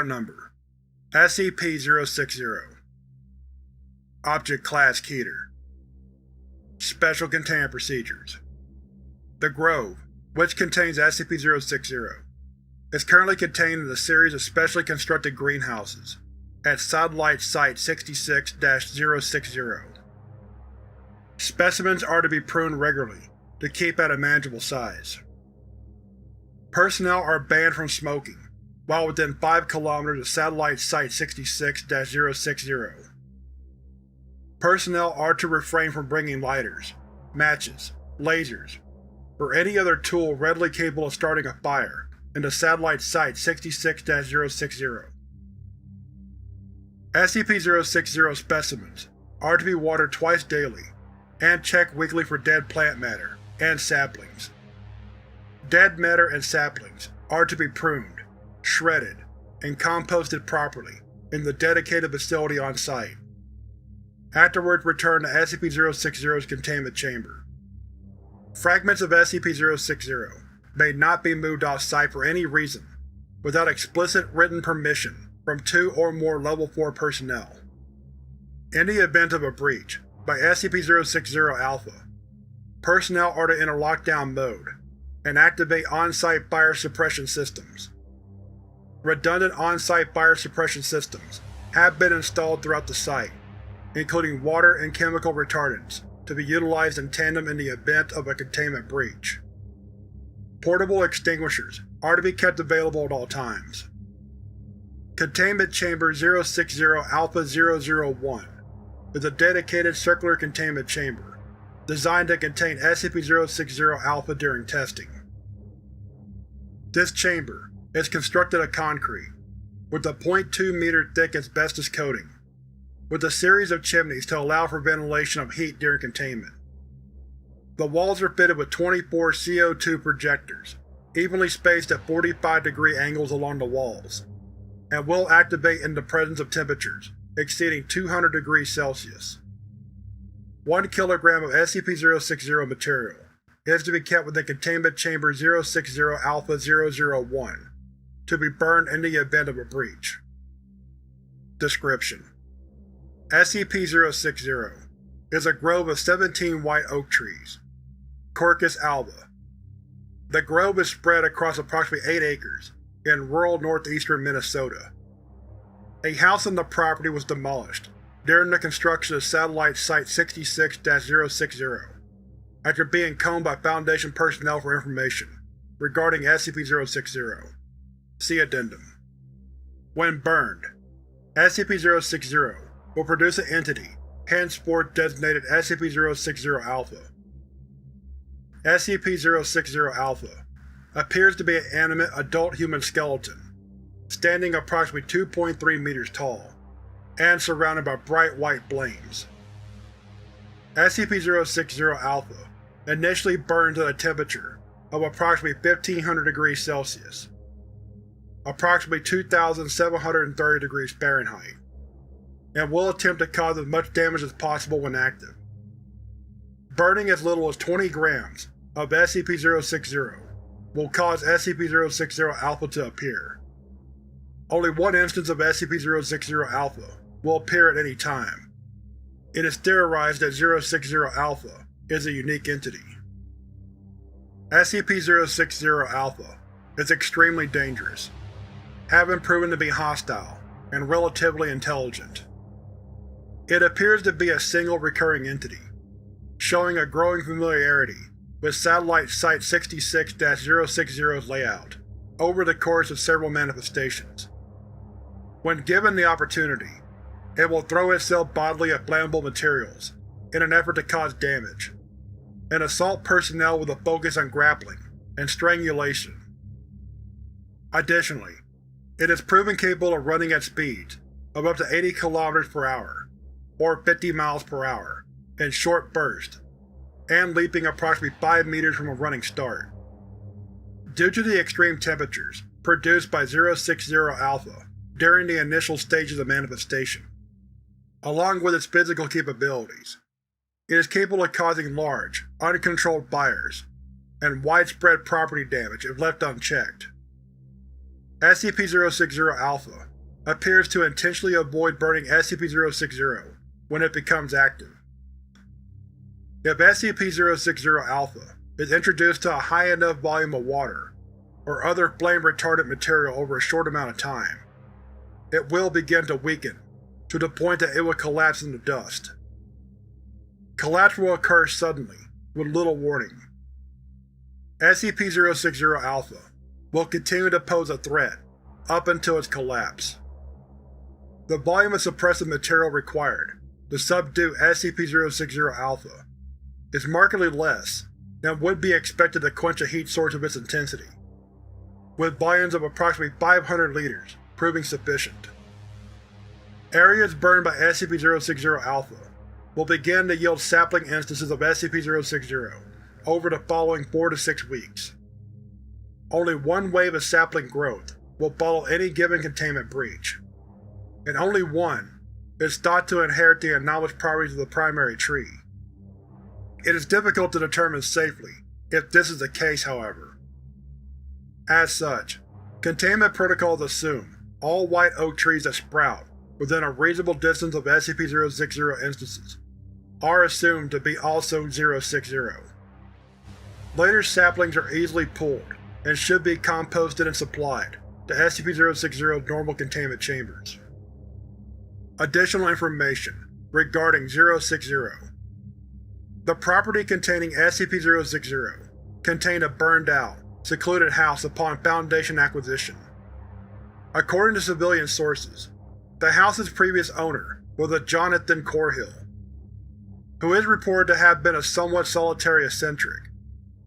Item Number: SCP-060. Object Class: Keter. Special Containment Procedures. The Grove, which contains SCP-060, is currently contained in a series of specially constructed greenhouses at Satellite Site 66-060. Specimens are to be pruned regularly to keep at a manageable size. Personnel are banned from smoking while within 5 km of Satellite Site 66-060. Personnel are to refrain from bringing lighters, matches, lasers, or any other tool readily capable of starting a fire into Satellite Site 66-060. SCP-060 specimens are to be watered twice daily and checked weekly for dead plant matter and saplings. Dead matter and saplings are to be pruned, shredded, and composted properly in the dedicated facility on site. Afterwards returned to SCP-060's containment chamber. Fragments of SCP-060 may not be moved off-site for any reason without explicit written permission from 2 or more Level 4 personnel. In the event of a breach by SCP-060-Alpha, personnel are to enter lockdown mode and activate on-site fire suppression systems. Redundant on-site fire suppression systems have been installed throughout the site, including water and chemical retardants, to be utilized in tandem in the event of a containment breach. Portable extinguishers are to be kept available at all times. Containment Chamber 060-Alpha-001 is a dedicated circular containment chamber designed to contain SCP-060-Alpha during testing. This chamber is constructed of concrete, with a 0.2 meter thick asbestos coating, with a series of chimneys to allow for ventilation of heat during containment. The walls are fitted with 24 CO2 projectors, evenly spaced at 45-degree angles along the walls, and will activate in the presence of temperatures exceeding 200 degrees Celsius. 1 kg of SCP-060 material is to be kept within Containment Chamber 060-Alpha-001 to be burned in the event of a breach. Description: SCP-060 is a grove of 17 white oak trees, Quercus alba. The grove is spread across approximately 8 acres in rural northeastern Minnesota. A house on the property was demolished during the construction of Satellite Site 66-060 after being combed by Foundation personnel for information regarding SCP-060. See Addendum. When burned, SCP-060 will produce an entity henceforth designated SCP-060-Alpha. SCP-060-Alpha appears to be an animate adult human skeleton, standing approximately 2.3 meters tall, and surrounded by bright white flames. SCP-060-Alpha initially burns at a temperature of approximately 1500 degrees Celsius, approximately 2730 degrees Fahrenheit, and will attempt to cause as much damage as possible when active. Burning as little as 20 grams of SCP-060 will cause SCP-060-Alpha to appear. Only one instance of SCP-060-Alpha will appear at any time. It is theorized that 060-Alpha is a unique entity. SCP-060-Alpha is extremely dangerous, having proven to be hostile and relatively intelligent. It appears to be a single recurring entity, showing a growing familiarity with Satellite Site 66-060's layout over the course of several manifestations. When given the opportunity, it will throw itself bodily at flammable materials in an effort to cause damage, and assault personnel with a focus on grappling and strangulation. Additionally, it is proven capable of running at speeds of up to 80 km per hour, or 50 miles per hour, in short bursts, and leaping approximately 5 meters from a running start. Due to the extreme temperatures produced by 060-Alpha during the initial stages of manifestation, along with its physical capabilities, it is capable of causing large, uncontrolled fires and widespread property damage if left unchecked. SCP-060-Alpha appears to intentionally avoid burning SCP-060 when it becomes active. If SCP-060-Alpha is introduced to a high enough volume of water or other flame-retardant material over a short amount of time, it will begin to weaken to the point that it will collapse into dust. Collapse will occur suddenly, with little warning. SCP-060-Alpha will continue to pose a threat up until its collapse. The volume of suppressive material required to subdue SCP-060-Alpha is markedly less than would be expected to quench a heat source of its intensity, with volumes of approximately 500 liters proving sufficient. Areas burned by SCP-060-Alpha will begin to yield sapling instances of SCP-060 over the following 4 to 6 weeks. Only one wave of sapling growth will follow any given containment breach, and only one is thought to inherit the anomalous properties of the primary tree. It is difficult to determine safely if this is the case, however. As such, containment protocols assume all white oak trees that sprout within a reasonable distance of SCP-060 instances are assumed to be also 060. Later saplings are easily pulled and should be composted and supplied to SCP-060's normal containment chambers. Additional information regarding 060. The property containing SCP-060 contained a burned-out, secluded house upon Foundation acquisition. According to civilian sources, the house's previous owner was a Jonathan Corhill, who is reported to have been a somewhat solitary eccentric,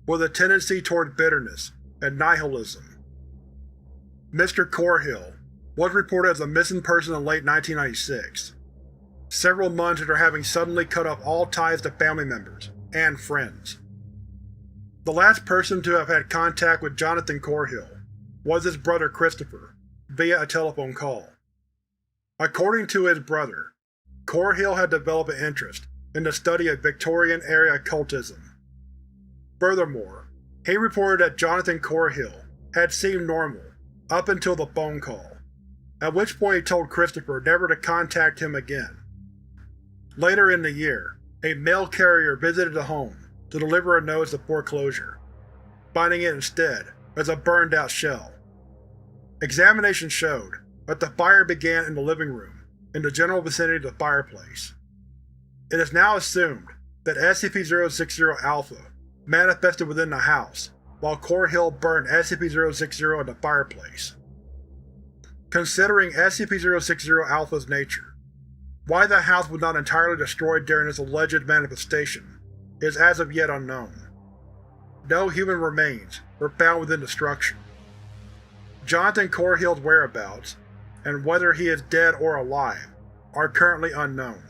with a tendency toward bitterness and nihilism. Mr. Corhill was reported as a missing person in late 1996, several months after having suddenly cut off all ties to family members and friends. The last person to have had contact with Jonathan Corhill was his brother Christopher, via a telephone call. According to his brother, Corhill had developed an interest in the study of Victorian-era occultism. Furthermore, he reported that Jonathan Corhill had seemed normal up until the phone call, at which point he told Christopher never to contact him again. Later in the year, a mail carrier visited the home to deliver a notice of foreclosure, finding it instead as a burned-out shell. Examination showed that the fire began in the living room, in the general vicinity of the fireplace. It is now assumed that SCP-060-Alpha manifested within the house, while Corhill burned SCP-060 in the fireplace. Considering SCP-060-Alpha's nature, why the house was not entirely destroyed during this alleged manifestation is as of yet unknown. No human remains were found within the structure. Jonathan Corhill's whereabouts, and whether he is dead or alive, are currently unknown.